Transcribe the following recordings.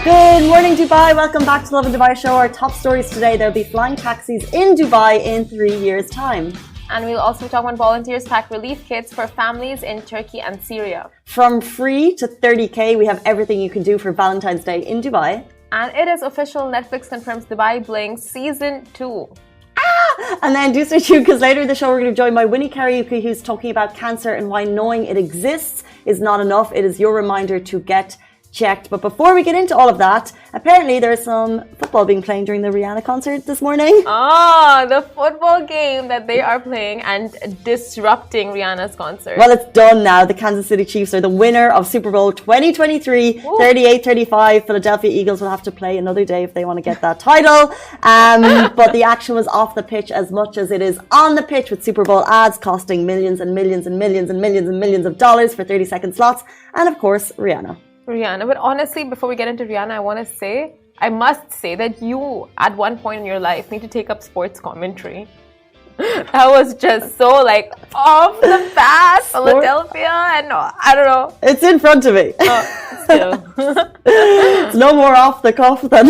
Good morning, Dubai. Welcome back to Lovin Dubai Show. Our top stories today. There'll be flying taxis in Dubai in 3 years' time. And we'll also talk about volunteers pack relief kits for families in Turkey and Syria. From free to 30k, we have everything you can do for Valentine's Day in Dubai. And it is official. Netflix confirms Dubai Bling Season 2. And then do stay tuned because later in the show we're going to join by Winnie Kariuki, who's talking about cancer and why knowing it exists is not enough. It is your reminder to get checked. But before we get into all of that, apparently there's some football being played during the Rihanna concert this morning. Oh, the football game that they are playing and disrupting Rihanna's concert. Well, it's done now. The Kansas City Chiefs are the winner of Super Bowl 2023, 38-35. Philadelphia Eagles will have to play another day if they want to get that title. But the action was off the pitch as much as it is on the pitch, with Super Bowl ads costing millions and millions and millions and millions and millions of dollars for 30-second slots. And of course, Rihanna. But honestly, before we get into Rihanna, I must say that you, at one point in your life, need to take up sports commentary. That was just so like off the path, Philadelphia, and I don't know. It's in front of me. Still. It's no more off the cuff than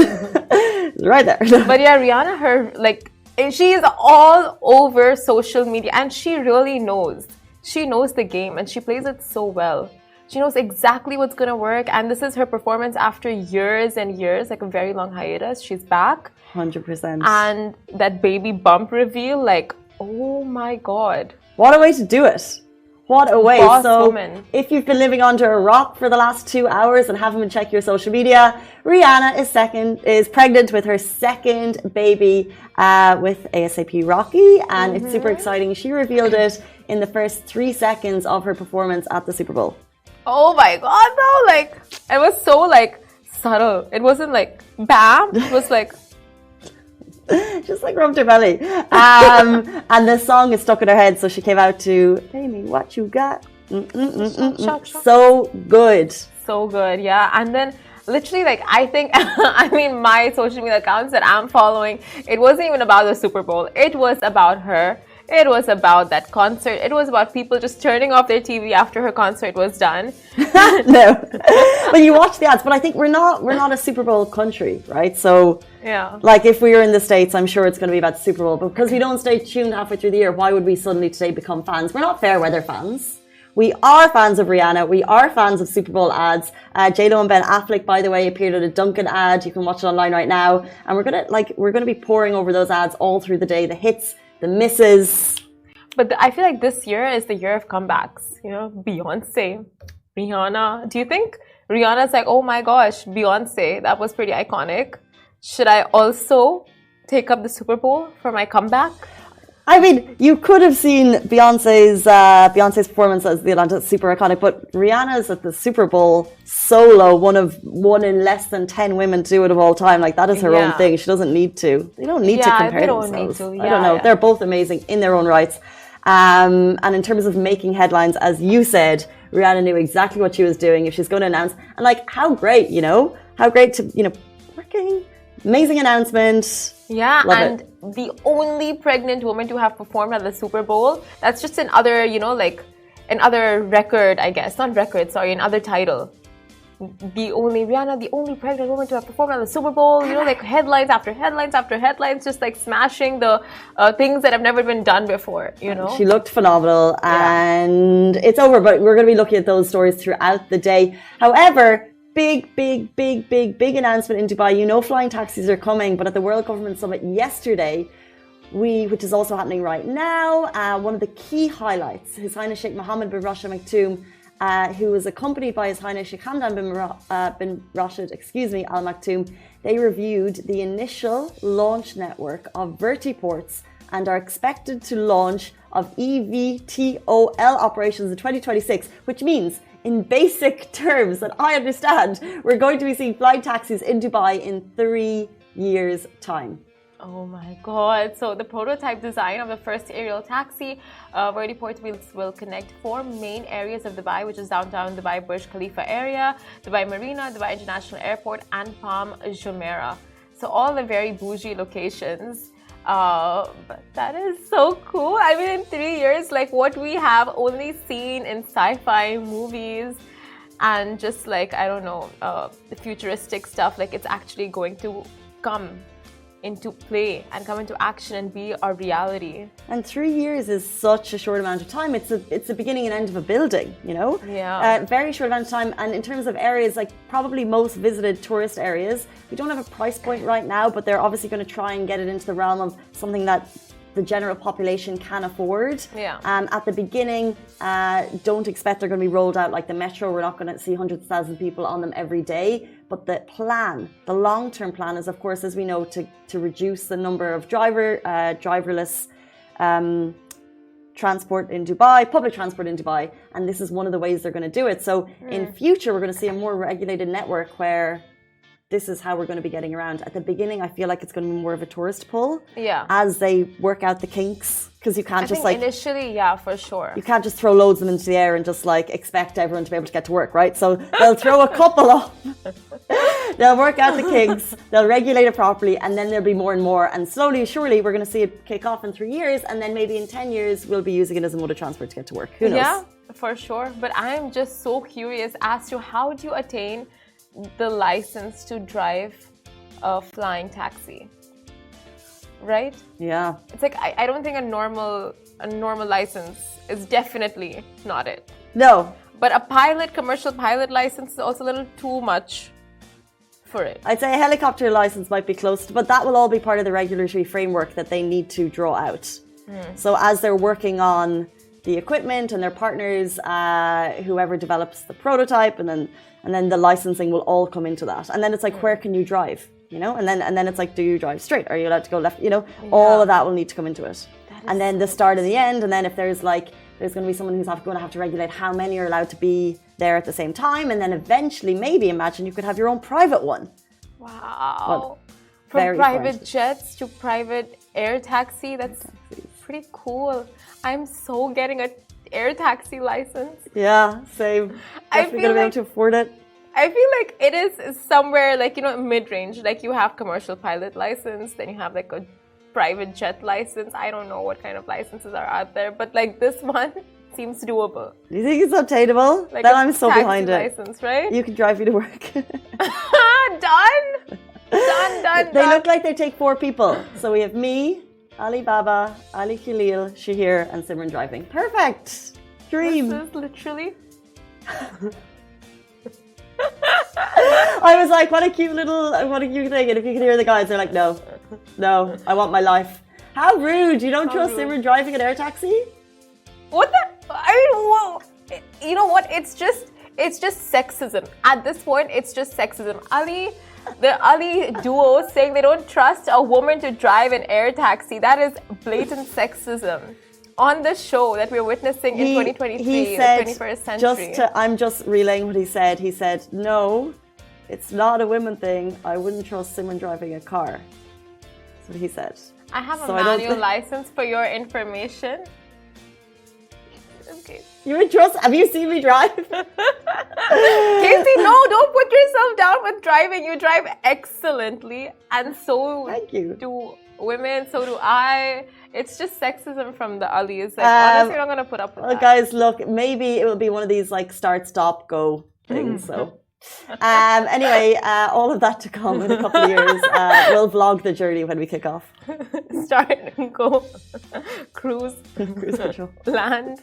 right there. But yeah, Rihanna, she is all over social media, and she really knows. She knows the game, and she plays it so well. She knows exactly what's going to work. And this is her performance after years and years, like a very long hiatus. She's back. 100%. And that baby bump reveal, like, oh my God. What a way to do it. What a way. Boss so woman. If you've been living under a rock for the last 2 hours and haven't been checking your social media, Rihanna is pregnant with her second baby with ASAP Rocky. And it's super exciting. She revealed it in the first 3 seconds of her performance at the Super Bowl. Oh my God, though, like, it was so, like, subtle. It wasn't, like, bam. It was, like... Just, like, rubbed her belly. And the song is stuck in her head, so she came out to, Amy, what you got? So good. So good, yeah. And then, literally, like, I think, my social media accounts that I'm following, it wasn't even about the Super Bowl. It was about her. It was about that concert. It was about people just turning off their TV after her concert was done. No, but you watch the ads. But I think we're not a Super Bowl country, right? So, yeah, like if we were in the States, I'm sure it's going to be about the Super Bowl. But because we don't stay tuned halfway through the year, why would we suddenly today become fans? We're not fair weather fans. We are fans of Rihanna. We are fans of Super Bowl ads. J-Lo and Ben Affleck, by the way, appeared at a Dunkin' ad. You can watch it online right now. And we're gonna be pouring over those ads all through the day. The hits, the misses. But I feel like this year is the year of comebacks. You know, Beyonce, Rihanna. Do you think Rihanna's like, oh my gosh, Beyonce, that was pretty iconic. Should I also take up the Super Bowl for my comeback? I mean, you could have seen Beyonce's performance as the Atlanta super iconic, but Rihanna's at the Super Bowl solo, one in less than 10 women to do it of all time. Like, that is her own thing. She doesn't need to. They don't need to compare themselves. I don't know. They're both amazing in their own rights. And in terms of making headlines, as you said, Rihanna knew exactly what she was doing if she's going to announce. And like, how great, how great to, working. Amazing announcement. Yeah, Love and it. The only pregnant woman to have performed at the Super Bowl. That's just another, another record, I guess. Not record, sorry, another title. Rihanna, the only pregnant woman to have performed at the Super Bowl. Like headlines after headlines after headlines, just like smashing the things that have never been done before, She looked phenomenal, and it's over, but we're going to be looking at those stories throughout the day. However, big announcement in Dubai. Flying taxis are coming, but at the World Government Summit yesterday, which is also happening right now, one of the key highlights, His Highness Sheikh Mohammed bin Rashid Al Maktoum, who was accompanied by His Highness Sheikh Hamdan bin Rashid, Al Maktoum. They reviewed the initial launch network of vertiports and are expected to launch of EVTOL operations in 2026, which means, in basic terms that I understand, we're going to be seeing flight taxis in Dubai in 3 years' time. Oh my God. So the prototype design of the first aerial taxi vertiport will connect 4 main areas of Dubai, which is downtown Dubai Burj Khalifa area, Dubai Marina, Dubai International Airport, and Palm Jumeirah. So all the very bougie locations. But that is so cool. I mean, in 3 years, like what we have only seen in sci-fi movies, and just like, I don't know, the futuristic stuff, like it's actually going to come into play and come into action and be our reality. And 3 years is such a short amount of time. It's the beginning and end of a building, you know? Yeah. Very short amount of time. And in terms of areas, like probably most visited tourist areas, we don't have a price point right now, but they're obviously going to try and get it into the realm of something that the general population can afford. Yeah. At the beginning, don't expect they're going to be rolled out like the metro. We're not going to see hundreds of thousands of people on them every day. But the plan, the long-term plan is, of course, as we know, to reduce the number of driverless transport in Dubai, public transport in Dubai. And this is one of the ways they're going to do it. So in future, we're going to see a more regulated network where this is how we're going to be getting around. At the beginning, I feel like it's going to be more of a tourist pull. Yeah. As they work out the kinks, because you can't just like initially, yeah, for sure. You can't just throw loads of them into the air and just like expect everyone to be able to get to work, right? So they'll throw a couple up. They'll work out the kinks. They'll regulate it properly, and then there'll be more and more. And slowly, surely, we're going to see it kick off in 3 years, and then maybe in 10 years, we'll be using it as a mode of transport to get to work. Who knows? Yeah, for sure. But I'm just so curious as to how do you attain the license to drive a flying taxi, right? Yeah. It's like I don't think a normal license is definitely not it. No. But a commercial pilot license is also a little too much for it. I'd say a helicopter license might be close, but that will all be part of the regulatory framework that they need to draw out. So as they're working on the equipment and their partners, whoever develops the prototype, and then the licensing will all come into that. And then it's like, where can you drive? You know, and then it's like, do you drive straight? Are you allowed to go left? You know, all of that will need to come into it. And then the start and the end. And then if there's going to be someone who's going to have to regulate how many are allowed to be there at the same time. And then eventually, maybe imagine you could have your own private one. Wow. Well, from private jets to private air taxi. That's pretty cool. I'm so getting an air taxi license. Yeah, same. Definitely going to be able to afford it. I feel like it is somewhere like, you know, mid-range. Like you have commercial pilot license, then you have like a private jet license. I don't know what kind of licenses are out there, but like this one seems doable. Do you think it's obtainable? Like then I'm so behind license, right? You can drive me to work. Done. They look like they take 4 people. So we have me, Ali Baba, Ali Khalil, Shahir, and Simran driving. Perfect. Dream. This is literally. I was like, what a cute thing. And if you can hear the guys, they're like, no, I want my life. How rude. You don't trust Simran driving an air taxi? What the? I mean, whoa. You know what? It's just sexism. At this point, it's just sexism. The Ali duo saying they don't trust a woman to drive an air taxi. That is blatant sexism. On the show that we're witnessing in 2023, he said, the 21st century. I'm just relaying what he said. He said, no, it's not a women thing. I wouldn't trust Simran driving a car. That's what he said. I have a manual license for your information. Okay. You would trust? Have you seen me drive? Casey, no, don't put yourself down with driving. You drive excellently, and so do women, so do I. It's just sexism from the Alis. Like, honestly, I'm not going to put up with that. Guys, look, maybe it will be one of these like start, stop, go things. So, anyway, all of that to come in a couple of years. We'll vlog the journey when we kick off. Start and go. Cruise control. Land.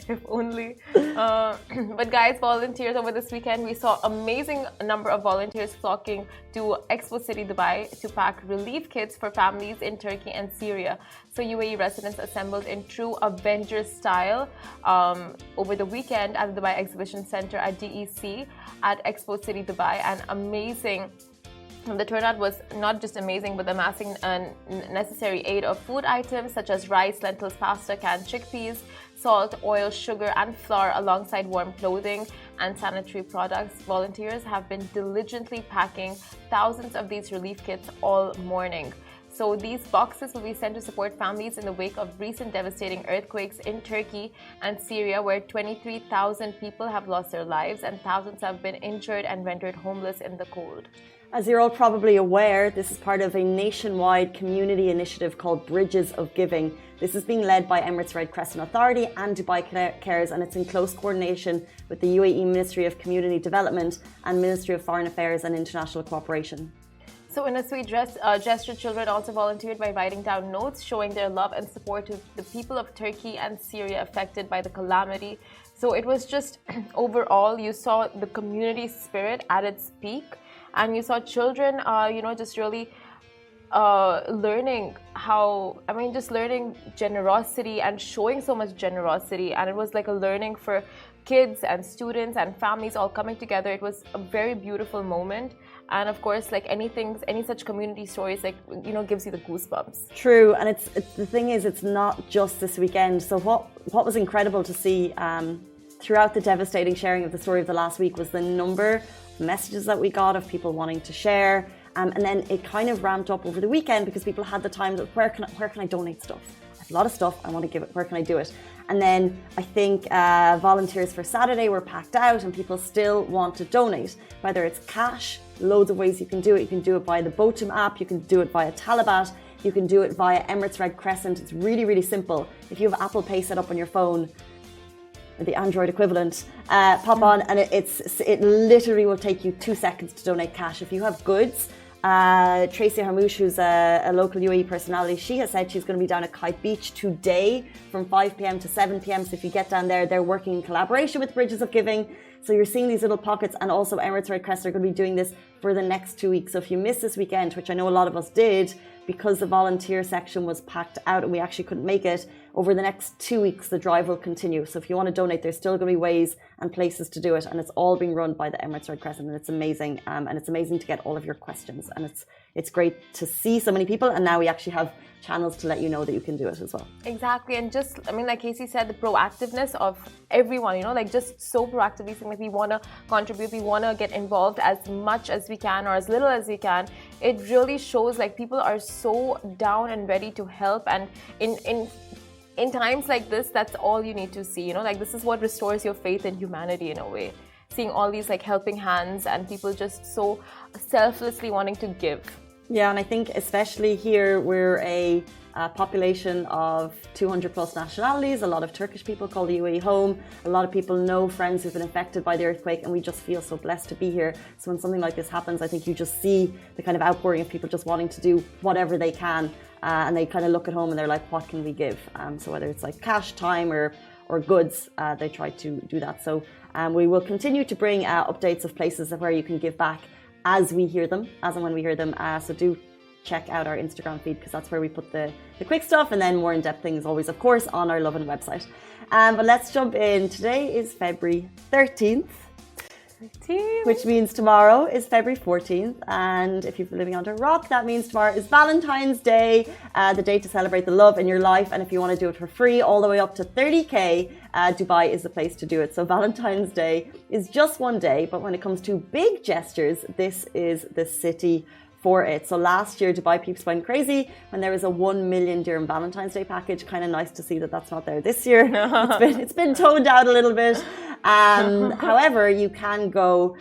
If only. But guys, volunteers over this weekend, we saw amazing number of volunteers flocking to Expo City, Dubai to pack relief kits for families in Turkey and Syria. So UAE residents assembled in true Avengers style over the weekend at the Dubai Exhibition Center at DEC at Expo City, Dubai, and amazing. The turnout was not just amazing, but amassing necessary aid of food items such as rice, lentils, pasta, canned chickpeas, salt, oil, sugar, and flour, alongside warm clothing and sanitary products. Volunteers have been diligently packing thousands of these relief kits all morning. So these boxes will be sent to support families in the wake of recent devastating earthquakes in Turkey and Syria, where 23,000 people have lost their lives and thousands have been injured and rendered homeless in the cold. As you're all probably aware, this is part of a nationwide community initiative called Bridges of Giving. This is being led by Emirates Red Crescent Authority and Dubai Cares, and it's in close coordination with the UAE Ministry of Community Development and Ministry of Foreign Affairs and International Cooperation. So in a sweet gesture, children also volunteered by writing down notes showing their love and support to the people of Turkey and Syria affected by the calamity. So it was just overall, you saw the community spirit at its peak. And you saw children, just really learning learning generosity and showing so much generosity. And it was like a learning for kids and students and families all coming together. It was a very beautiful moment. And of course, like any such community stories, gives you the goosebumps. True. And it's the thing is, it's not just this weekend. So what was incredible to see throughout the devastating sharing of the story of the last week was the number messages that we got of people wanting to share, and then it kind of ramped up over the weekend because people had the time of where can I donate stuff? I have a lot of stuff, I want to give it, where can I do it? And then I think volunteers for Saturday were packed out and people still want to donate, whether it's cash, loads of ways you can do it. You can do it via the Botum app, you can do it via Talabat, you can do it via Emirates Red Crescent. It's really, really simple. If you have Apple Pay set up on your phone, the Android equivalent, pop on, and it literally will take you 2 seconds to donate cash. If you have goods, Tracy Harmouche, who's a local UAE personality, she has said she's going to be down at Kite Beach today from 5 p.m. to 7 p.m. So if you get down there, they're working in collaboration with Bridges of Giving. So you're seeing these little pockets, and also Emirates Red Crescent are going to be doing this for the next 2 weeks. So if you miss this weekend, which I know a lot of us did, because the volunteer section was packed out and we actually couldn't make it, over the next 2 weeks, the drive will continue. So if you want to donate, there's still going to be ways and places to do it. And it's all being run by the Emirates Red Crescent. And it's amazing. And it's amazing to get all of your questions. And it's great to see so many people. And now we actually have channels to let you know that you can do it as well. Exactly. And like Casey said, the proactiveness of everyone, just so proactively saying, like, we want to contribute, we want to get involved as much as we can or as little as we can. It really shows like people are so down and ready to help. And in times like this, that's all you need to see, this is what restores your faith in humanity in a way. Seeing all these like helping hands and people just so selflessly wanting to give. Yeah, and I think especially here, we're a population of 200 plus nationalities. A lot of Turkish people call the UAE home. A lot of people know friends who've been affected by the earthquake, and we just feel so blessed to be here. So when something like this happens, I think you just see the kind of outpouring of people just wanting to do whatever they can. And they kind of look at home and they're like, what can we give? So whether it's like cash, time, or goods, they try to do that. So we will continue to bring updates of places where you can give back as we hear them, as and when we hear them. So do check out our Instagram feed, because that's where we put the quick stuff, and then more in-depth things always, of course, on our Lovin website. But let's jump in. Today is February 13th. Which means tomorrow is February 14th, and if you've been living under a rock, that means tomorrow is Valentine's Day, the day to celebrate the love in your life. And if you want to do it for free, all the way up to 30k, Dubai is the place to do it. So Valentine's Day is just one day, but when it comes to big gestures, this is the city for it. So last year, Dubai peeps went crazy when there was a 1 million dirham Valentine's Day package. Kind of nice to see that that's not there this year. It's been toned down a little bit. However, you can go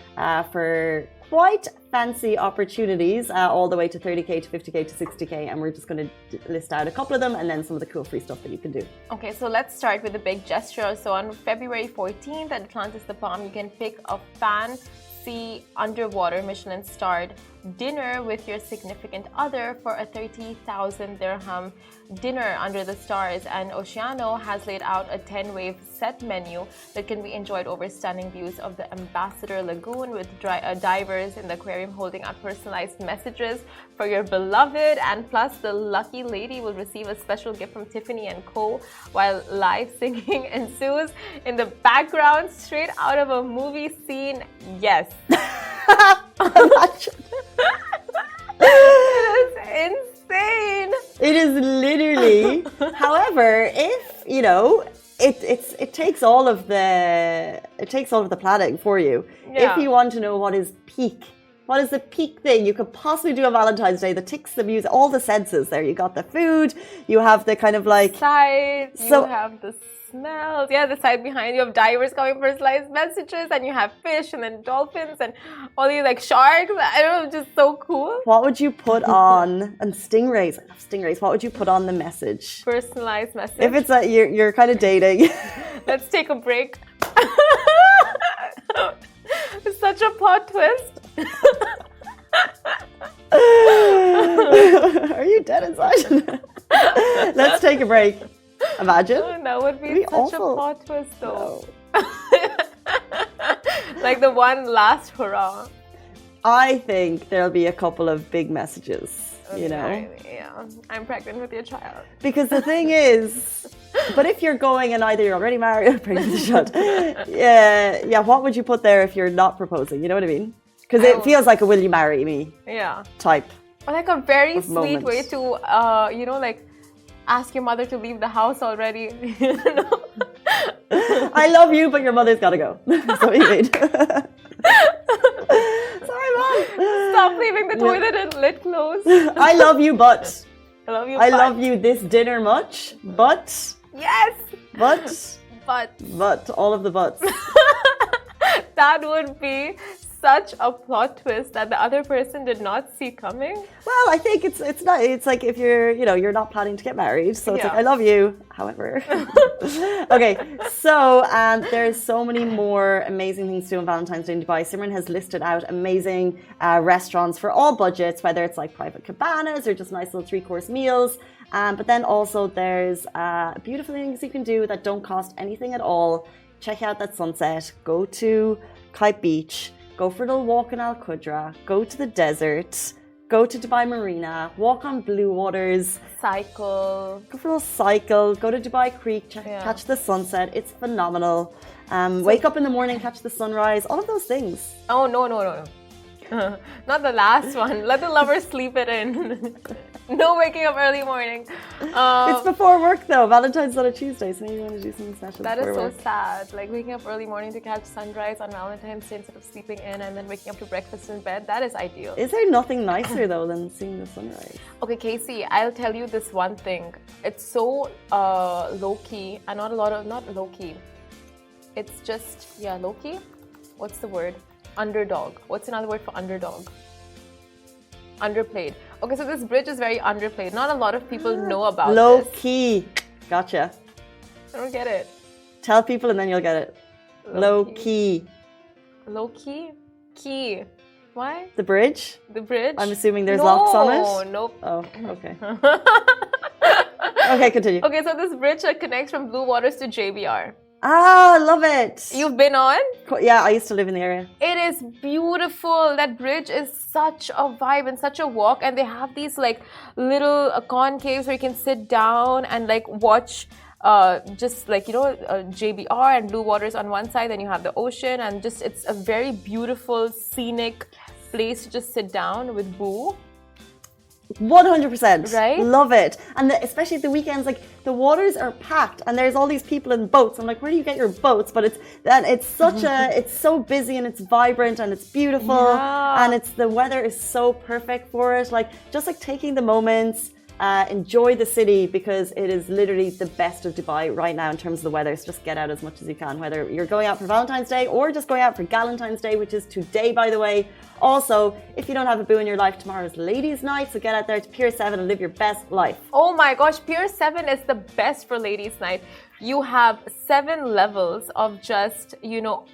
for quite fancy opportunities all the way to 30k to 50k to 60k, and we're just going to list out a couple of them and then some of the cool free stuff that you can do. Okay, so let's start with the big gesture. So on February 14th at Atlantis The Palm, you can pick a fancy underwater Michelin-starred dinner with your significant other for a 30,000 dirham dinner under the stars, and Oceano has laid out a 10-wave set menu that can be enjoyed over stunning views of the Ambassador Lagoon, with divers in the aquarium holding out personalized messages for your beloved, and plus the lucky lady will receive a special gift from Tiffany & Co. while live singing ensues in the background straight out of a movie scene. Yes. It is insane. It is literally. However, if you know, it takes all of the planning for you. Yeah. If you want to know what is peak What is the peak thing you could possibly do on Valentine's Day? The ticks, the music, all the senses there. You got the food, you have the kind of like... Sight, you have the smells. Yeah, the side behind you have divers coming personalized messages, and you have fish and then dolphins and all these like sharks. I don't know, just so cool. What would you put on, and stingrays, I love stingrays. What would you put on the message? Personalized message. If it's that you're kind of dating. Let's take a break. It's such a plot twist. Are you dead inside? Let's take a break. Imagine. Oh, that would be such awful. A plot twist, though. No. Like the one last hurrah. I think there'll be a couple of big messages, you know? Yeah, I'm pregnant with your child. Because the thing is, but if you're going and either you're already married or pregnant with a child, yeah, what would you put there if you're not proposing? You know what I mean? Because it feels like a will you marry me type. Or like a very sweet moment. way to, you know, like ask your mother to leave the house already. You know? I love you, but your mother's got to go. That's what you mean. Sorry, Mom. Stop leaving the toilet and lid closed. I love you, but. I love you, I love you this dinner much, but. Yes. But. All of the buts. That would be such a plot twist that the other person did not see coming. Well, I think it's not. It's like if you're not planning to get married, so it's like I love you. However, okay. So there's so many more amazing things to do on Valentine's Day in Dubai. Simran has listed out amazing restaurants for all budgets, whether it's like private cabanas or just nice little 3-course meals. But then also there's beautiful things you can do that don't cost anything at all. Check out that sunset. Go to Kite Beach. Go for a little walk in Al Qudra, go to the desert, go to Dubai Marina, walk on blue waters. Cycle. Go for a little cycle, go to Dubai Creek, catch the sunset. It's phenomenal. Wake up in the morning, catch the sunrise, all of those things. Oh, no. Not the last one. Let the lovers sleep it in. No waking up early morning. It's before work though. Valentine's not a Tuesday, so maybe you want to do something special. That is so work. sad. Like waking up early morning to catch sunrise on Valentine's Day instead of sleeping in and then waking up to breakfast in bed. That is ideal. Is there nothing nicer though than seeing the sunrise? Okay, Casey, I'll tell you this one thing. It's so low-key and not low-key. It's just, low-key? What's the word? Underdog. What's another word for underdog? Underplayed. Okay, so this bridge is very underplayed. Not a lot of people know about this. Low key. Gotcha. I don't get it. Tell people and then you'll get it. Low key. Low key? Key. Why? The bridge? The bridge? I'm assuming there's locks on it? Nope. Oh, okay. Okay, continue. Okay, so this bridge connects from Blue Waters to JBR. Ah, love it. You've been on? Yeah, I used to live in the area. It is beautiful. That bridge is such a vibe and such a walk. And they have these like little concaves where you can sit down and like watch just like, JBR and Blue Waters on one side. Then you have the ocean and just it's a very beautiful, scenic place to just sit down with Boo. 100%. Right? Love it. And especially at the weekends, like the waters are packed and there's all these people in boats. I'm like, where do you get your boats? But it's such it's so busy and it's vibrant and it's beautiful and the weather is so perfect for it. Like just like taking the moments, enjoy the city because it is literally the best of Dubai right now in terms of the weather. So just get out as much as you can, whether you're going out for Valentine's Day or just going out for Galentine's Day, which is today, by the way. Also, if you don't have a boo in your life, tomorrow's ladies' night, so get out there to Pier 7 and live your best life. Oh my gosh, Pier 7 is the best for ladies' night. You have 7 levels of just,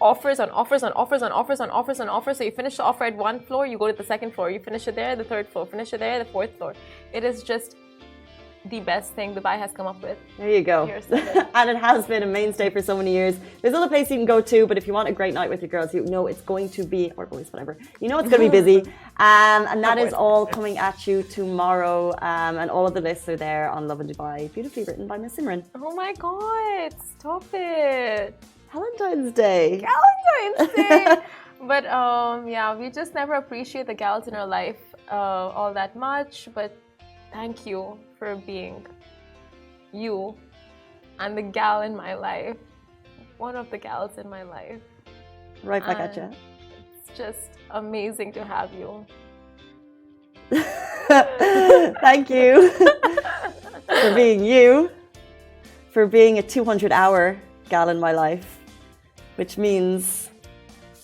offers on offers on offers on offers on offers on offers. So you finish the offer at one floor, you go to the second floor, you finish it there, the third floor, finish it there, the fourth floor. It is just the best thing Dubai has come up with. There you go. And it has been a mainstay for so many years. There's other places you can go to, but if you want a great night with your girls, you know it's going to be, or boys, whatever, you know it's going to be busy. And that is all coming at you tomorrow. And all of the lists are there on Lovin Dubai, beautifully written by Miss Simran. Oh my God, stop it. Valentine's Day. Valentine's Day. But we just never appreciate the gals in our life all that much. But thank you for being you and the gal in my life. One of the gals in my life. Right back at you. It's just amazing to have you. Thank you for being you, for being a 200-hour gal in my life, which means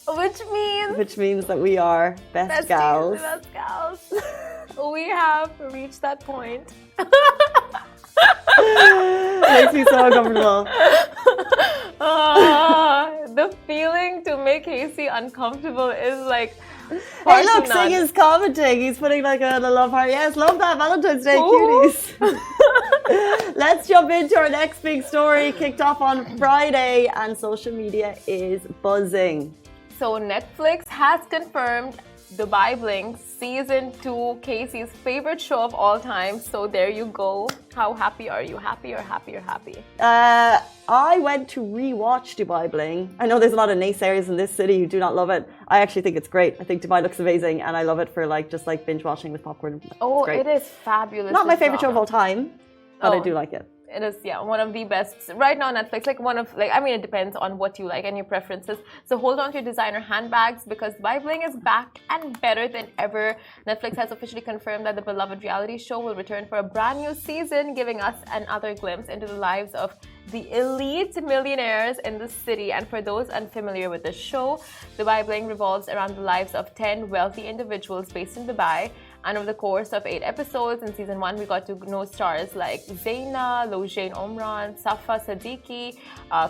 that we are best gals. Best gals. We have reached that point. Makes me so uncomfortable. The feeling to make Casey uncomfortable is like. Hey, look, Sing is commenting. He's putting like a love heart. Yes, love that Valentine's Day, cuties. Let's jump into our next big story. Kicked off on Friday, and social media is buzzing. So Netflix has confirmed Dubai Bling Season 2, Casey's favorite show of all time. So there you go. How happy are you? Happy or happy or happy? I went to re-watch Dubai Bling. I know there's a lot of naysayers in this city who do not love it. I actually think it's great. I think Dubai looks amazing, and I love it for like just like binge watching with popcorn. Oh, it is fabulous. Not my favorite show of all time, but I do like it. It is, yeah, one of the best right now on Netflix. I mean, it depends on what you like and your preferences. So hold on to your designer handbags because Dubai Bling is back and better than ever. Netflix has officially confirmed that the beloved reality show will return for a brand new season, giving us another glimpse into the lives of the elite millionaires in the city. And for those unfamiliar with the show, Dubai Bling revolves around the lives of 10 wealthy individuals based in Dubai. And over the course of 8 episodes in season 1, we got to know stars like Zaina, Lojane Omran, Safa Siddiqui,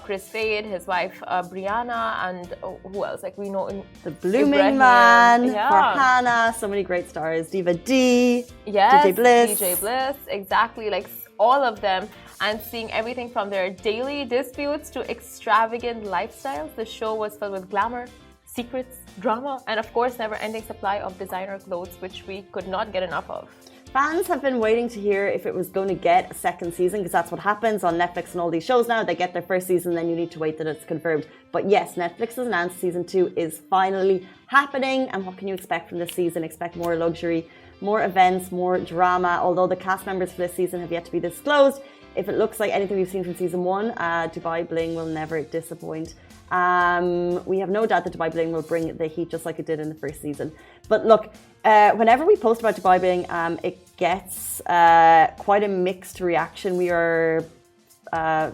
Chris Fade, his wife Brianna, and who else? Like we know the Blooming Man, Farhana, so many great stars. Diva D, yes, DJ Bliss, exactly. Like all of them. And seeing everything from their daily disputes to extravagant lifestyles, the show was filled with glamour, secrets, drama, and of course, never-ending supply of designer clothes, which we could not get enough of. Fans have been waiting to hear if it was going to get a second season, because that's what happens on Netflix and all these shows now. They get their first season, then you need to wait that it's confirmed. But yes, Netflix has announced season 2 is finally happening. And what can you expect from this season? Expect more luxury, more events, more drama. Although the cast members for this season have yet to be disclosed, if it looks like anything we've seen from season 1, Dubai Bling will never disappoint. We have no doubt that Dubai Bling will bring the heat just like it did in the first season. But look, whenever we post about Dubai Bling, it gets quite a mixed reaction. We are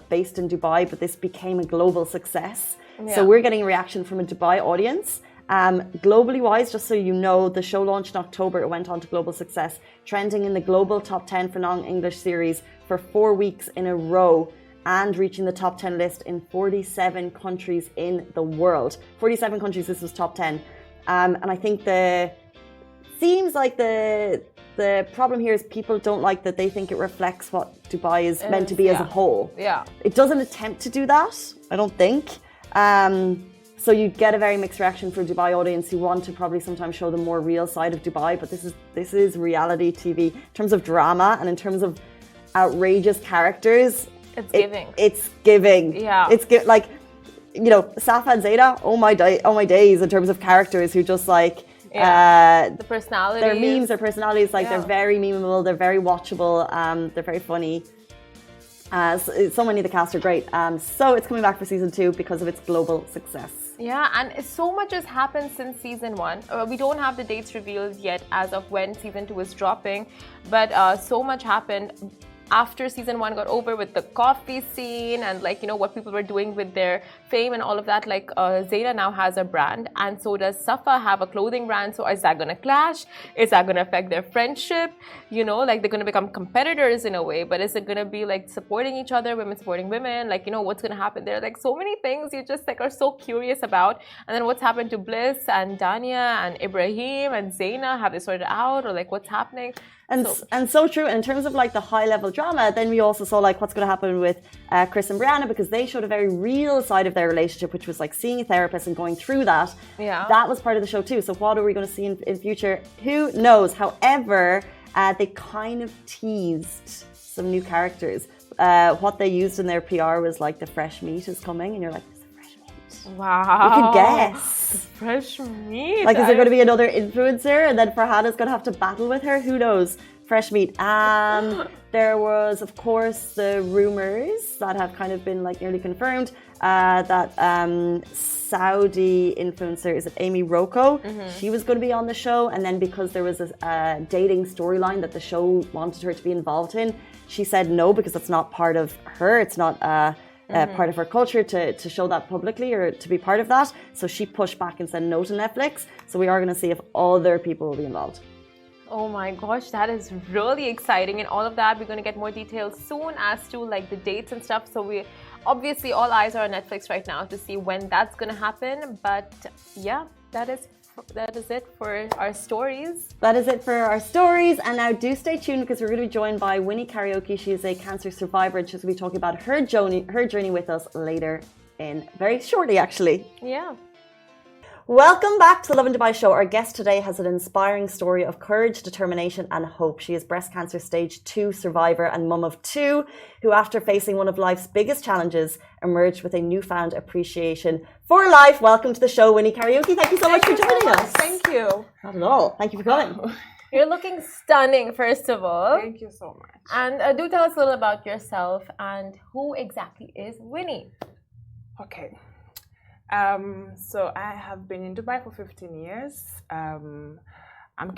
based in Dubai, but this became a global success. Yeah. So we're getting a reaction from a Dubai audience. Globally wise, just so you know, the show launched in October. It went on to global success, trending in the global top 10 for non-English series for 4 weeks in a row, and reaching the top 10 list in 47 countries in the world. 47 countries, this was top 10. And I think seems like the problem here is people don't like that. They think it reflects what Dubai is meant to be as a whole. Yeah. It doesn't attempt to do that, I don't think. So you get a very mixed reaction for a Dubai audience who want to probably sometimes show the more real side of Dubai, but this is reality TV. In terms of drama and in terms of outrageous characters, it's giving. It's giving. Yeah. It's like, you know, Safa and Zaida, oh my days, in terms of characters who just like the personalities. Their memes, their personalities, like they're very memeable, they're very watchable, they're very funny. So many of the cast are great. So it's coming back for season 2 because of its global success. Yeah, and so much has happened since season 1. We don't have the dates revealed yet as of when season 2 is dropping, but so much happened after season 1 got over with the coffee scene and like, you know, what people were doing with their fame and all of that. Like Zaina now has a brand, and so does Safa have a clothing brand. So is that going to clash? Is that going to affect their friendship? You know, like they're going to become competitors in a way, but is it going to be like supporting each other, women supporting women? Like, you know, what's going to happen there? Like so many things you just like are so curious about. And then what's happened to Bliss and Dania and Ibrahim and Zaina? Have they sorted out, or like what's happening? And so true. And in terms of like the high level drama, then we also saw like what's going to happen with Chris and Brianna, because they showed a very real side of their relationship, which was like seeing a therapist and going through that. Yeah. That was part of the show too. So what are we going to see in future? Who knows? However, they kind of teased some new characters. What they used in their PR was like the fresh meat is coming, and you're like, wow. You can guess. Fresh meat. Like, is there going to be another influencer, and then Farhana's going to have to battle with her? Who knows? Fresh meat. There was, of course, the rumors that have kind of been like nearly confirmed that Saudi influencer, is it Amy Rocco? She was going to be on the show, and then because there was a dating storyline that the show wanted her to be involved in, she said no because it's not part of her. It's not part of her culture to show that publicly or to be part of that. So she pushed back and said no to Netflix. So we are going to see if other people will be involved. Oh my gosh, that is really exciting, and all of that we're going to get more details soon as to like the dates and stuff. So we obviously all eyes are on Netflix right now to see when that's going to happen. But yeah, that is it for our stories. That is it for our stories. And now do stay tuned because we're going to be joined by Winnie Kariuki. She is a cancer survivor, and she's going to be talking about her journey with us later in very shortly, actually. Yeah. Welcome back to the Lovin Dubai show. Our guest today has an inspiring story of courage, determination and hope. She is breast cancer stage 2 survivor and mum of 2 who, after facing one of life's biggest challenges, emerged with a newfound appreciation for life. Welcome to the show, Winnie Kariuki. Thank you so much for joining us. Thank you. Not at all. Thank you for coming. You're looking stunning, first of all. Thank you so much. And do tell us a little about yourself and who exactly is Winnie. Okay. So I have been in Dubai for 15 years. I'm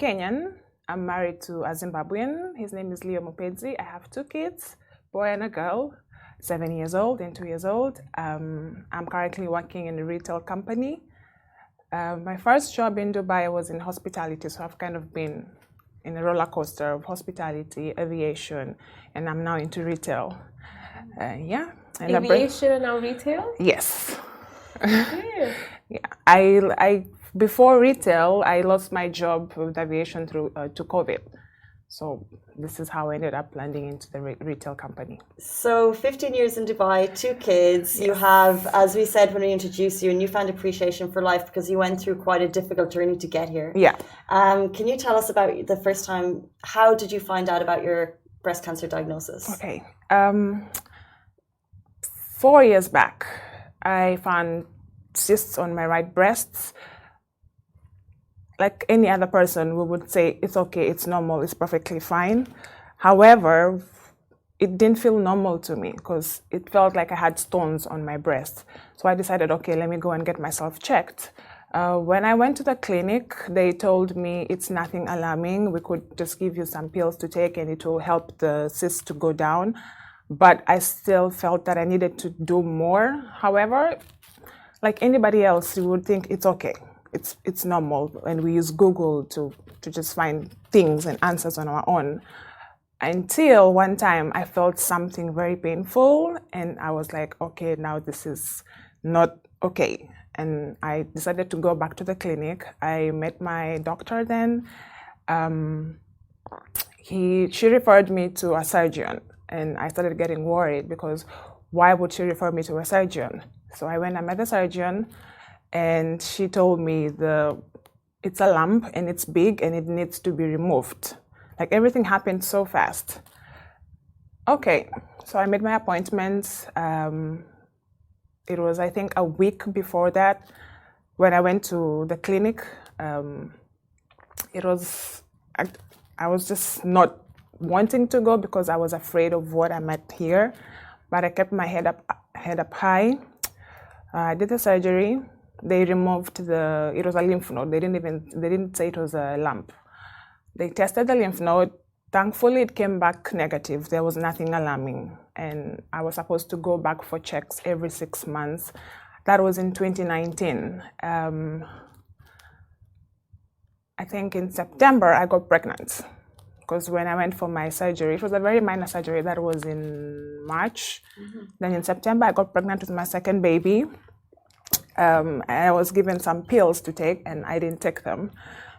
Kenyan. I'm married to a Zimbabwean. His name is Leo Mupedzi. I have 2 kids, boy and a girl, 7 years old and 2 years old. I'm currently working in a retail company. My first job in Dubai was in hospitality, so I've kind of been in a roller coaster of hospitality, aviation, and I'm now into retail. Yeah. And aviation and now retail? Yes. Yeah. I before retail, I lost my job with aviation through to COVID. So this is how I ended up landing into the retail company. So 15 years in Dubai, 2 kids. Yes. You have, as we said when we introduced you, a newfound appreciation for life because you went through quite a difficult journey to get here. Yeah. Can you tell us about the first time, how did you find out about your breast cancer diagnosis? Okay. 4 years back, I found cysts on my right breast. Like any other person, we would say it's okay, it's normal, it's perfectly fine. However, it didn't feel normal to me because it felt like I had stones on my breast. So I decided, okay, let me go and get myself checked. When I went to the clinic, they told me it's nothing alarming. We could just give you some pills to take and it will help the cysts to go down. But I still felt that I needed to do more. However, like anybody else, you would think it's okay. It's normal. And we use Google to just find things and answers on our own. Until one time I felt something very painful and I was like, okay, now this is not okay. And I decided to go back to the clinic. I met my doctor then. She referred me to a surgeon. And I started getting worried because why would she refer me to a surgeon? So I went and met the surgeon and she told me it's a lump and it's big and it needs to be removed. Like everything happened so fast. Okay, so I made my appointments. It was, I think, a week before that when I went to the clinic. I was just not wanting to go because I was afraid of what I might hear, but I kept my head up high. I did the surgery. They removed it was a lymph node. They didn't say it was a lump. They tested the lymph node. Thankfully, it came back negative. There was nothing alarming. And I was supposed to go back for checks every 6 months. That was in 2019. I think in September, I got pregnant. Because when I went for my surgery, it was a very minor surgery. That was in March. Mm-hmm. Then in September, I got pregnant with my second baby. I was given some pills to take, and I didn't take them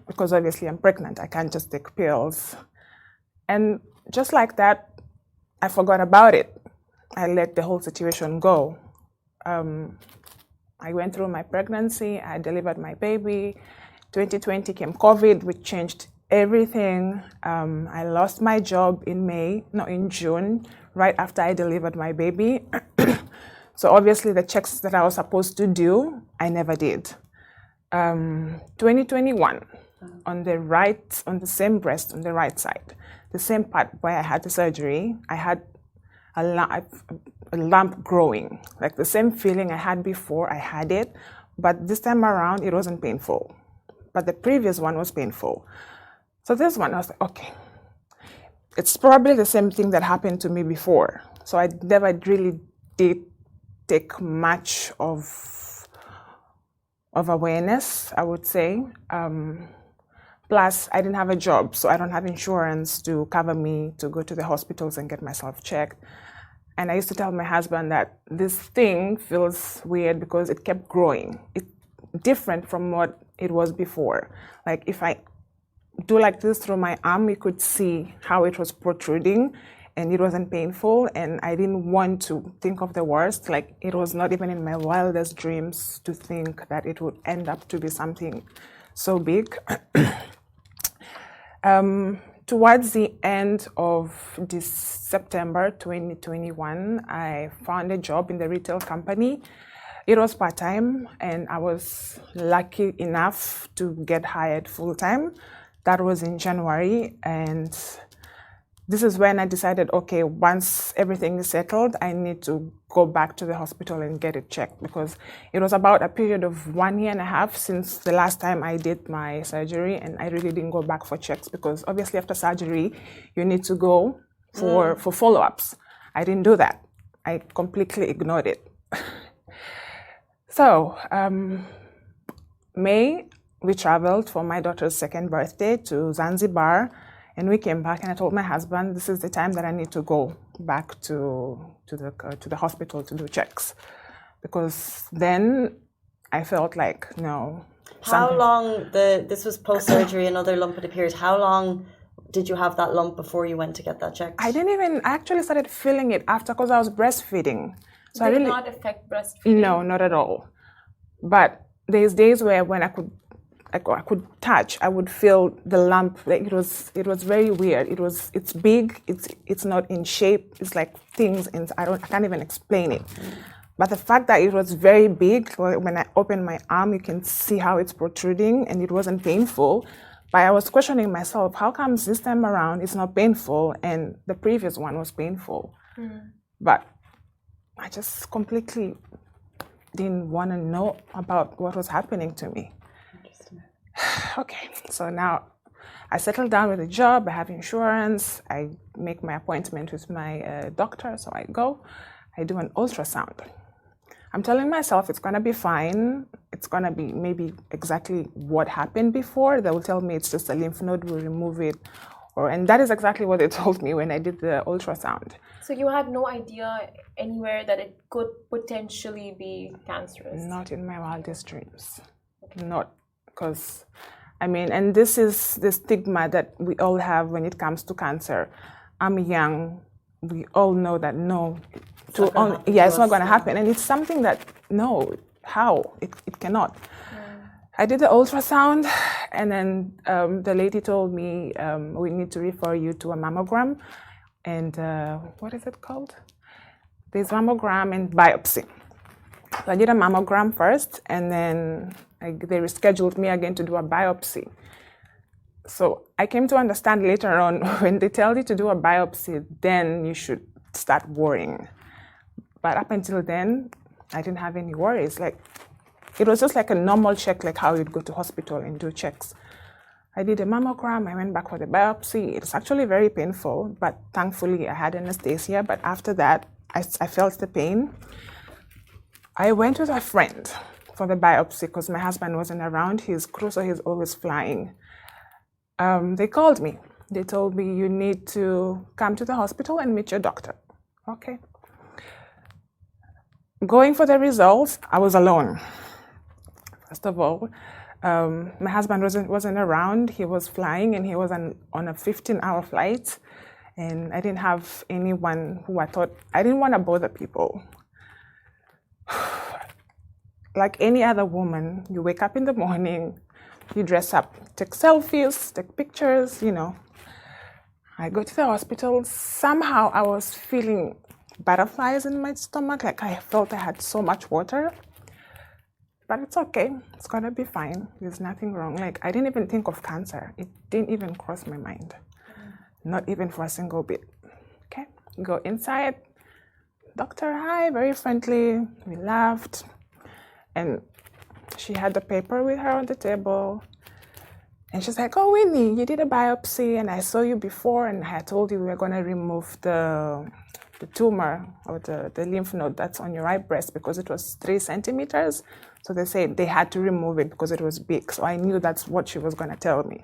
because obviously I'm pregnant. I can't just take pills. And just like that, I forgot about it. I let the whole situation go. I went through my pregnancy. I delivered my baby. 2020 came COVID, which changed everything. I lost my job in June, right after I delivered my baby. So obviously the checks that I was supposed to do, I never did. 2021, on the same breast, on the right side, the same part where I had the surgery, I had a lump growing. Like the same feeling I had before, I had it, but this time around it wasn't painful. But the previous one was painful. So this one, I was like, okay, it's probably the same thing that happened to me before. So I never really did take much of awareness, I would say. Plus, I didn't have a job, so I don't have insurance to cover me to go to the hospitals and get myself checked. And I used to tell my husband that this thing feels weird because it kept growing. It's different from what it was before. Like if I do like this through my arm, you could see how it was protruding and it wasn't painful, and I didn't want to think of the worst. Like it was not even in my wildest dreams to think that it would end up to be something so big. Towards the end of this September 2021, I found a job in the retail company. It was part-time, and I was lucky enough to get hired full-time. That was in January, and this is when I decided, okay, once everything is settled, I need to go back to the hospital and get it checked, because it was about a period of 1 year and a half since the last time I did my surgery, and I really didn't go back for checks because obviously after surgery, you need to go for follow-ups. I didn't do that. I completely ignored it. So, May, we traveled for my daughter's second birthday to Zanzibar, and we came back, and I told my husband, this is the time that I need to go back to the hospital to do checks, because then I felt like, no. How long, this was post-surgery, another lump had appeared. How long did you have that lump before you went to get that checked? I actually started feeling it after, because I was breastfeeding. So Did it not affect breastfeeding? No, not at all. But there's days where when I could touch, I would feel the lump. Like it was very weird. It's big. It's not in shape. It's like things I can't even explain it. But the fact that it was very big, when I opened my arm, you can see how it's protruding, and it wasn't painful. But I was questioning myself, how comes this time around it's not painful and the previous one was painful? But I just completely didn't want to know about what was happening to me. Okay, so now I settled down with a job, I have insurance, I make my appointment with my doctor, so I go, I do an ultrasound. I'm telling myself it's gonna be fine, it's gonna be maybe exactly what happened before. They will tell me it's just a lymph node, we'll remove it, and that is exactly what they told me when I did the ultrasound. So you had no idea anywhere that it could potentially be cancerous? Not in my wildest dreams, not. Because, and this is the stigma that we all have when it comes to cancer. I'm young. We all know that it's not going to happen. And it's something that, it cannot. I did the ultrasound, and then the lady told me, we need to refer you to a mammogram. And what is it called? There's mammogram and biopsy. So I did a mammogram first, and then they rescheduled me again to do a biopsy. So I came to understand later on, when they tell you to do a biopsy, then you should start worrying. But up until then, I didn't have any worries. Like, it was just like a normal check, like how you'd go to hospital and do checks. I did a mammogram, I went back for the biopsy. It's actually very painful, but thankfully I had anesthesia. But after that, I felt the pain. I went with a friend for the biopsy because my husband wasn't around. He's crew, so he's always flying. They called me. They told me, you need to come to the hospital and meet your doctor. Okay. Going for the results, I was alone. First of all, my husband wasn't around. He was flying, and he was on a 15-hour flight. And I didn't have anyone who I didn't want to bother people. Like any other woman, you wake up in the morning, you dress up, take selfies, take pictures, I go to the hospital. Somehow I was feeling butterflies in my stomach, like I felt I had so much water. But it's okay, it's gonna be fine. There's nothing wrong. Like, I didn't even think of cancer. It didn't even cross my mind. Not even for a single bit. Okay, go inside. Doctor, hi, very friendly. We laughed. And she had the paper with her on the table. And she's like, oh, Winnie, you did a biopsy and I saw you before and I told you we were going to remove the tumor or the lymph node that's on your right breast because it was 3 centimeters. So they said they had to remove it because it was big. So I knew that's what she was going to tell me.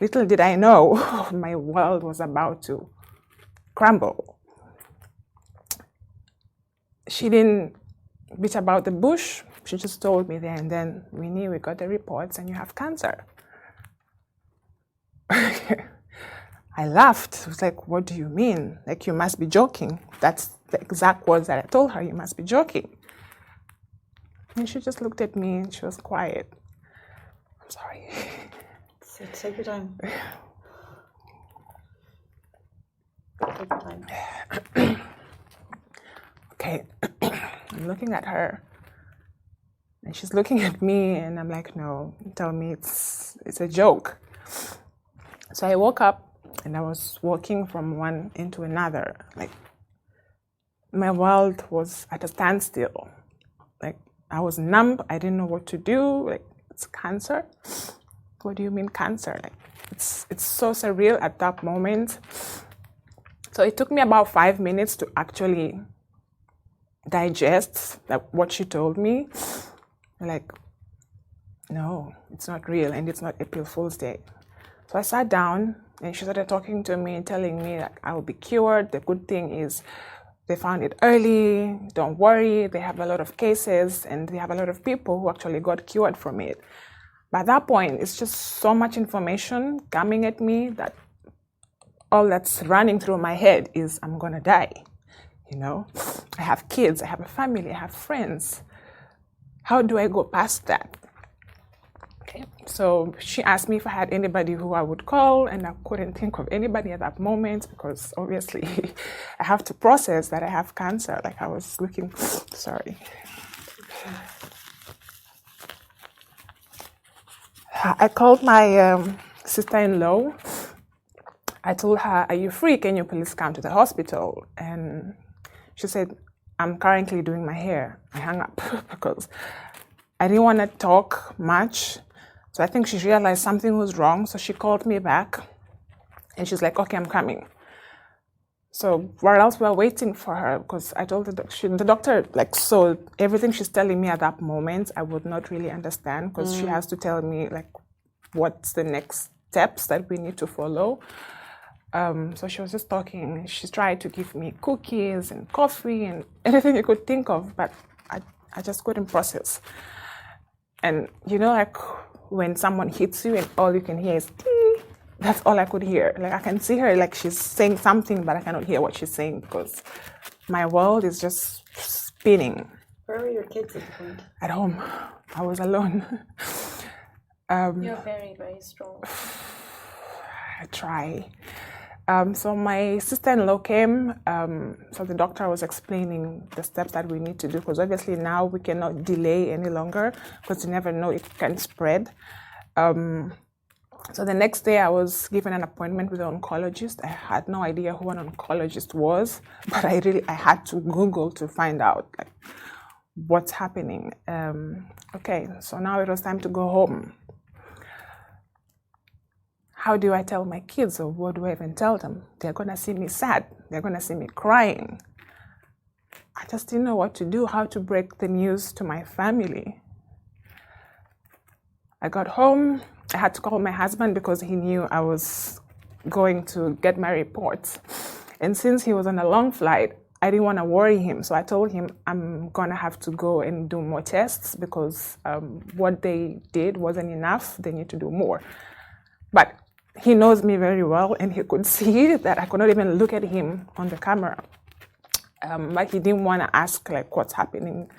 Little did I know, my world was about to crumble. She didn't beat about the bush. She just told me there and then, Winnie, we got the reports and you have cancer. I laughed. I was like, what do you mean? Like, you must be joking. That's the exact words that I told her. You must be joking. And she just looked at me and she was quiet. I'm sorry. So take your time. Take your time. Okay. I'm looking at her. And she's looking at me and I'm like, no, tell me it's a joke. So I woke up and I was walking from one into another. Like, my world was at a standstill. Like, I was numb. I didn't know what to do. Like, it's cancer. What do you mean cancer? Like, it's so surreal at that moment. So it took me about 5 minutes to actually digest what she told me. Like, no, it's not real and it's not April Fool's Day. So I sat down and she started talking to me and telling me that I will be cured. The good thing is they found it early. Don't worry. They have a lot of cases and they have a lot of people who actually got cured from it. But at that point, it's just so much information coming at me that all that's running through my head is I'm going to die. You know, I have kids, I have a family, I have friends. How do I go past that? Okay. So she asked me if I had anybody who I would call, and I couldn't think of anybody at that moment because obviously I have to process that I have cancer. Like, I was looking, sorry. I called my sister-in-law. I told her, are you free? Can you please come to the hospital? And she said, I'm currently doing my hair. I hung up because I didn't want to talk much. So I think she realized something was wrong. So she called me back and she's like, okay, I'm coming. So while else we were waiting for her, because I told the doctor, like, so everything she's telling me at that moment, I would not really understand because she has to tell me, like, what's the next steps that we need to follow. So she was just talking. She tried to give me cookies and coffee and anything you could think of, but I just couldn't process. And you know, like when someone hits you and all you can hear is, ding, that's all I could hear. Like, I can see her, like she's saying something, but I cannot hear what she's saying because my world is just spinning. Where were your kids at the point? At home. I was alone. You're very, very strong. I try. So my sister-in-law came, so the doctor was explaining the steps that we need to do, because obviously now we cannot delay any longer, because you never know, it can spread. So the next day I was given an appointment with an oncologist. I had no idea who an oncologist was, but I had to Google to find out, like, what's happening. Okay, so now it was time to go home. How do I tell my kids, or what do I even tell them? They're going to see me sad. They're going to see me crying. I just didn't know what to do, how to break the news to my family. I got home. I had to call my husband because he knew I was going to get my reports. And since he was on a long flight, I didn't want to worry him. So I told him I'm going to have to go and do more tests because what they did wasn't enough. They need to do more. But he knows me very well, and he could see that I could not even look at him on the camera. But he didn't want to ask, like, what's happening.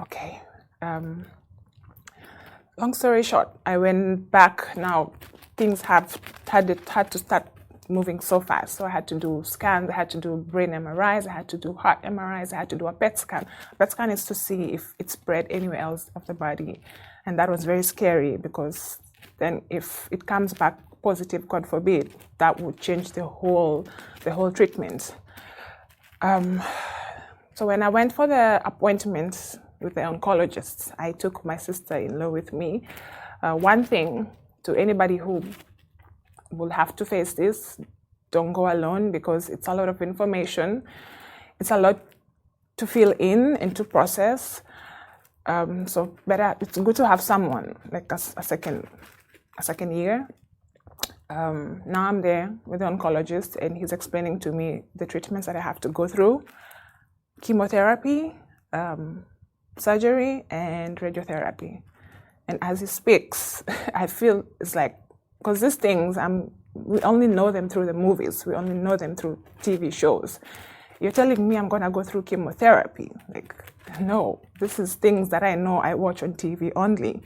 Okay. Long story short, I went back. Now, things had to start moving so fast. So I had to do scans, I had to do brain MRIs, I had to do heart MRIs, I had to do a PET scan. PET scan is to see if it spread anywhere else of the body. And that was very scary because then if it comes back positive, God forbid, that would change the whole treatment. So when I went for the appointment with the oncologist, I took my sister-in-law with me. One thing to anybody who will have to face this, don't go alone, because it's a lot of information. It's a lot to fill in and to process. So it's good to have someone, like a second ear. Now I'm there with the oncologist, and he's explaining to me the treatments that I have to go through: chemotherapy, surgery, and radiotherapy. And as he speaks, I feel it's like, because these things, we only know them through the movies. We only know them through TV shows. You're telling me I'm going to go through chemotherapy. Like, no, this is things that I know I watch on TV only.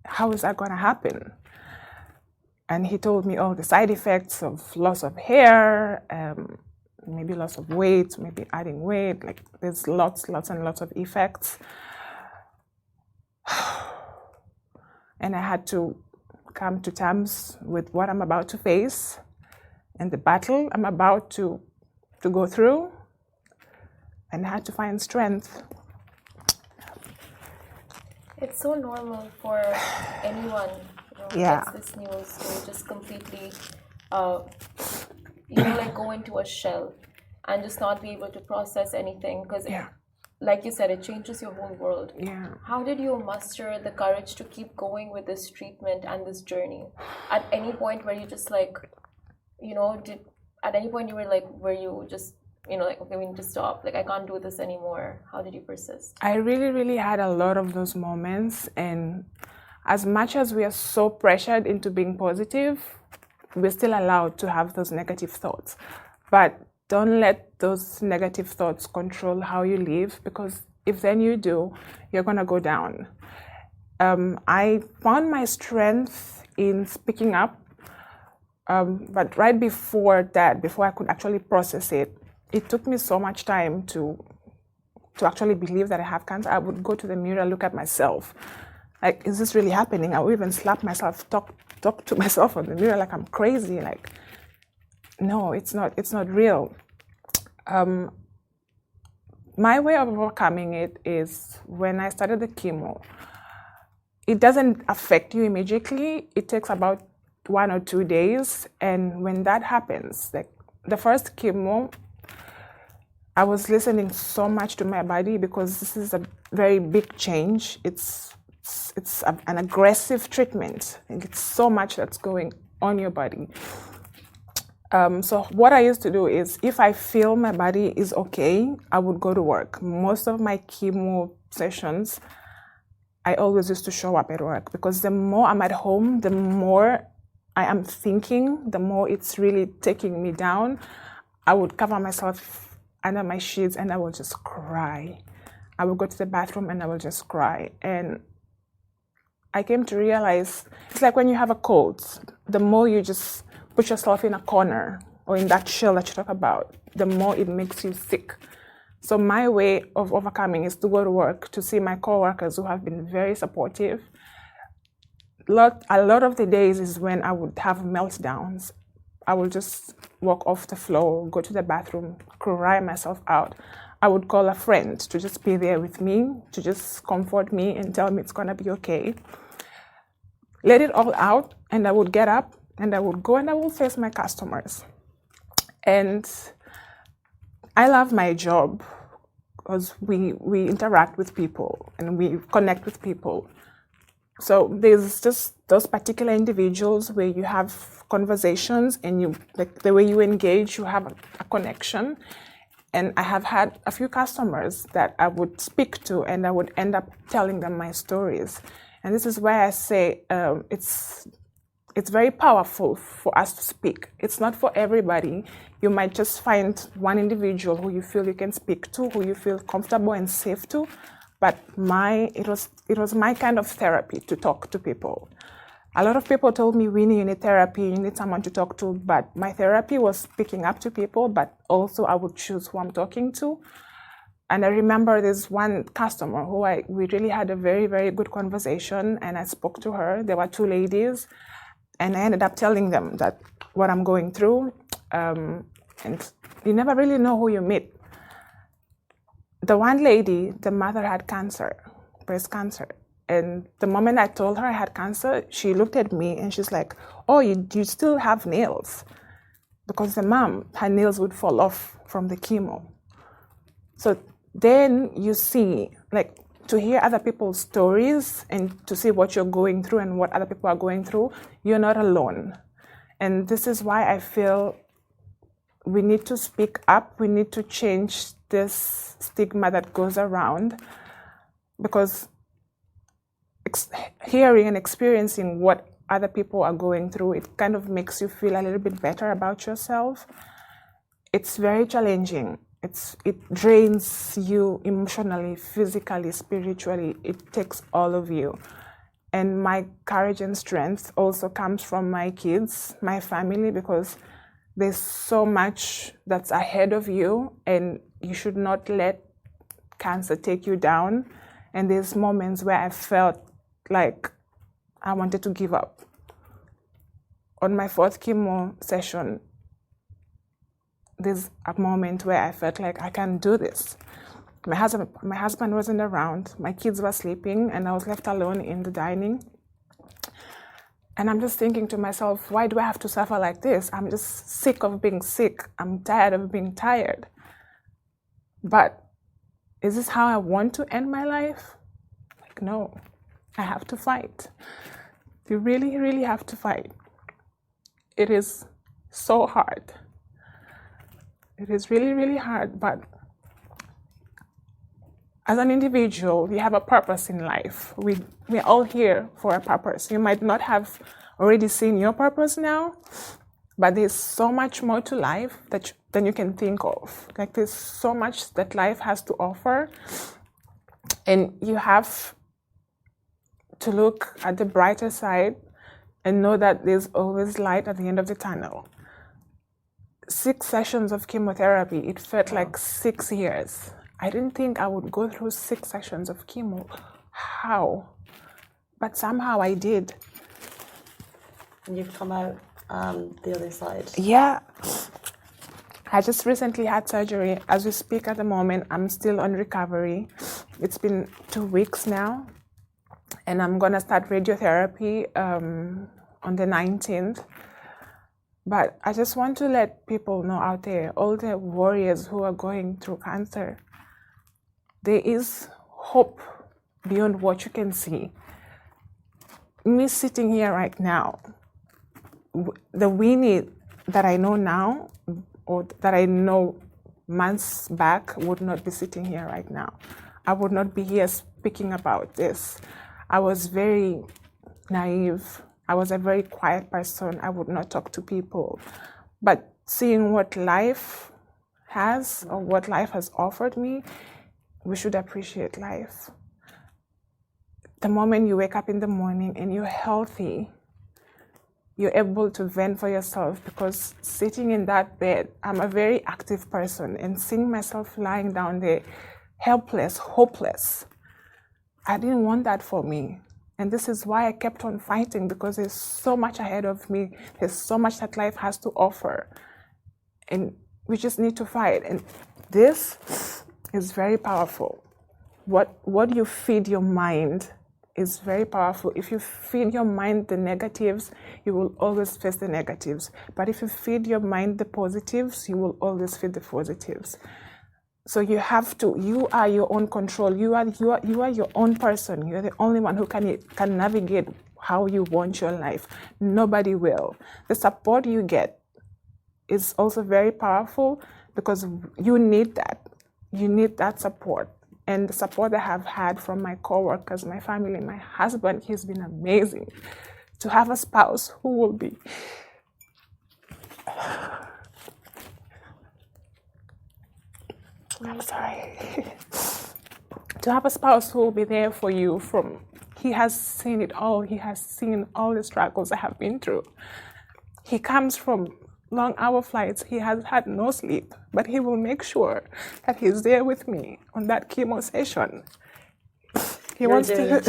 How is that going to happen? And he told me all the side effects of loss of hair, maybe loss of weight, maybe adding weight. Like, there's lots and lots of effects. And I had to come to terms with what I'm about to face and the battle I'm about to go through, and I had to find strength. It's so normal for anyone who gets this news to just completely, like go into a shell and just not be able to process anything, because like you said, it changes your whole world. Yeah. How did you muster the courage to keep going with this treatment and this journey? At any point where you just at any point you were like, where you just, like, okay, we need to stop. Like, I can't do this anymore. How did you persist? I really, really had a lot of those moments. And as much as we are so pressured into being positive, we're still allowed to have those negative thoughts. But don't let those negative thoughts control how you live, because if then you do, you're going to go down. I found my strength in speaking up. But right before that, before I could actually process it, it took me so much time to actually believe that I have cancer. I would go to the mirror, look at myself. Like, is this really happening? I would even slap myself, talk to myself on the mirror like I'm crazy. Like, no, it's not real. My way of overcoming it is when I started the chemo, it doesn't affect you immediately. It takes about 1 or 2 days. And when that happens, like the first chemo, I was listening so much to my body, because this is a very big change. It's an aggressive treatment. And it's so much that's going on your body. So what I used to do is, if I feel my body is okay, I would go to work. Most of my chemo sessions, I always used to show up at work, because the more I'm at home, the more I am thinking, the more it's really taking me down. I would cover myself under my sheets and I would just cry. I would go to the bathroom and I would just cry. And I came to realize, it's like when you have a cold, the more you just put yourself in a corner or in that shell that you talk about, the more it makes you sick. So my way of overcoming is to go to work, to see my coworkers who have been very supportive. A lot of the days is when I would have meltdowns. I would just walk off the floor, go to the bathroom, cry myself out. I would call a friend to just be there with me, to just comfort me and tell me it's gonna be okay. Let it all out, and I would get up and I would go and I would face my customers. And I love my job because we interact with people and we connect with people. So there's just those particular individuals where you have conversations and you, like the way you engage, you have a connection. And I have had a few customers that I would speak to and I would end up telling them my stories. And this is why I say it's very powerful for us to speak. It's not for everybody. You might just find one individual who you feel you can speak to, who you feel comfortable and safe to. But it was my kind of therapy to talk to people. A lot of people told me, Winnie, you need therapy, you need someone to talk to. But my therapy was speaking up to people, but also I would choose who I'm talking to. And I remember there's one customer who we really had a very, very good conversation, and I spoke to her. There were two ladies, And I ended up telling them that what I'm going through, and you never really know who you meet. The one lady, the mother had cancer, breast cancer. And the moment I told her I had cancer, she looked at me and she's like, oh, you still have nails. Because the mom, her nails would fall off from the chemo. So then you see, like, to hear other people's stories and to see what you're going through and what other people are going through, you're not alone. And this is why I feel we need to speak up. We need to change this stigma that goes around, because hearing and experiencing what other people are going through, it kind of makes you feel a little bit better about yourself. It's very challenging. It drains you emotionally, physically, spiritually. It takes all of you. And my courage and strength also comes from my kids, my family, because there's so much that's ahead of you, and you should not let cancer take you down. And there's moments where I felt like I wanted to give up. On my 4th chemo session, there's a moment where I felt like I can't do this. My husband wasn't around, my kids were sleeping, and I was left alone in the dining. And I'm just thinking to myself, why do I have to suffer like this? I'm just sick of being sick. I'm tired of being tired. But is this how I want to end my life? Like, no, I have to fight. You really, really have to fight. It is so hard. It is really, really hard, but as an individual, you have a purpose in life. We're all here for a purpose. You might not have already seen your purpose now, but there's so much more to life than you can think of. Like, there's so much that life has to offer, and you have to look at the brighter side and know that there's always light at the end of the tunnel. 6 sessions of chemotherapy, it felt like 6 years. I didn't think I would go through 6 sessions of chemo. How? But somehow I did. And you've come out the other side. Yeah. I just recently had surgery. As we speak at the moment, I'm still on recovery. It's been 2 weeks now. And I'm going to start radiotherapy on the 19th. But I just want to let people know out there, all the warriors who are going through cancer, there is hope beyond what you can see. Me sitting here right now, the Winnie that I know now, or that I know months back, would not be sitting here right now. I would not be here speaking about this. I was very naive. I was a very quiet person. I would not talk to people. But seeing what life has, or what life has offered me, we should appreciate life. The moment you wake up in the morning and you're healthy, you're able to vent for yourself, because sitting in that bed, I'm a very active person, and seeing myself lying down there, helpless, hopeless, I didn't want that for me. And this is why I kept on fighting, because there's so much ahead of me. There's so much that life has to offer. And we just need to fight. And this is very powerful. What you feed your mind is very powerful. If you feed your mind the negatives, you will always face the negatives. But if you feed your mind the positives, you will always feed the positives. So you have to, you are your own control. You are your own person. You're the only one who can navigate how you want your life. Nobody will. The support you get is also very powerful, because you need that. You need that support. And the support I have had from my coworkers, my family, my husband, he's been amazing. To have a spouse who will be I'm sorry. To have a spouse who will be there for you he has seen it all. He has seen all the struggles I have been through. He comes from long hour flights. He has had no sleep, but he will make sure that he's there with me on that chemo session. He wants to.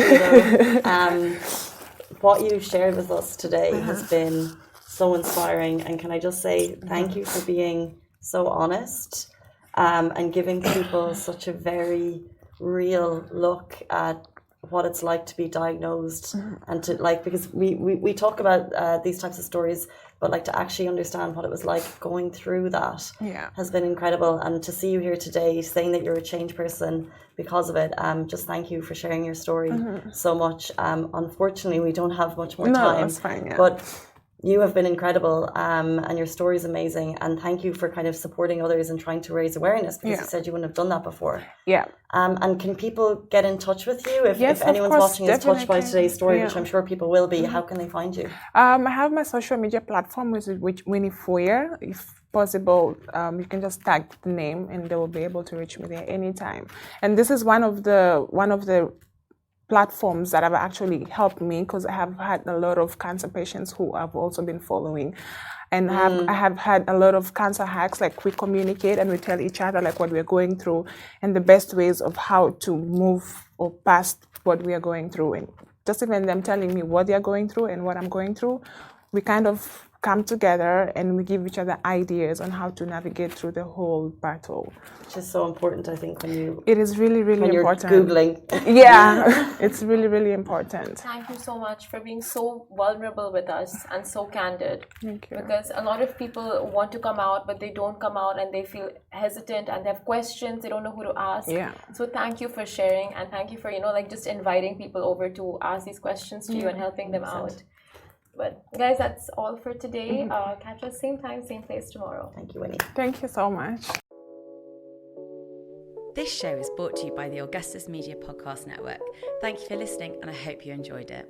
what you shared with us today has been so inspiring. And can I just say thank you for being so honest and giving people such a very real look at what it's like to be diagnosed and to because we talk about these types of stories, but to actually understand what it was like going through that has been incredible. And to see you here today saying that you're a changed person because of it, just thank you for sharing your story so much. Unfortunately, we don't have much more time. That's fine, but you have been incredible, and your story is amazing. And thank you for kind of supporting others and trying to raise awareness, because you said you wouldn't have done that before. Yeah. And can people get in touch with you if anyone's watching is touched by today's story, which I'm sure people will be? How can they find you? I have my social media platform, which Winnie. If possible, you can just tag the name, and they will be able to reach me there anytime. And this is one of the platforms that have actually helped me, because I have had a lot of cancer patients who have also been following, and I have had a lot of cancer hacks. We communicate and we tell each other what we're going through and the best ways of how to move or past what we are going through, and just even them telling me what they are going through and what I'm going through, we kind of come together and we give each other ideas on how to navigate through the whole battle. Which is so important, I think, when you... It is really, really important. You're Googling. Yeah, it's really, really important. Thank you so much for being so vulnerable with us and so candid. Thank you. Because a lot of people want to come out, but they don't come out, and they feel hesitant and they have questions. They don't know who to ask. Yeah. So thank you for sharing, and thank you for, just inviting people over to ask these questions to you and helping them out. But guys, that's all for today. Catch us same time, same place tomorrow. Thank you, Winnie. Thank you so much. This show is brought to you by the Augustus Media Podcast Network. Thank you for listening, and I hope you enjoyed it.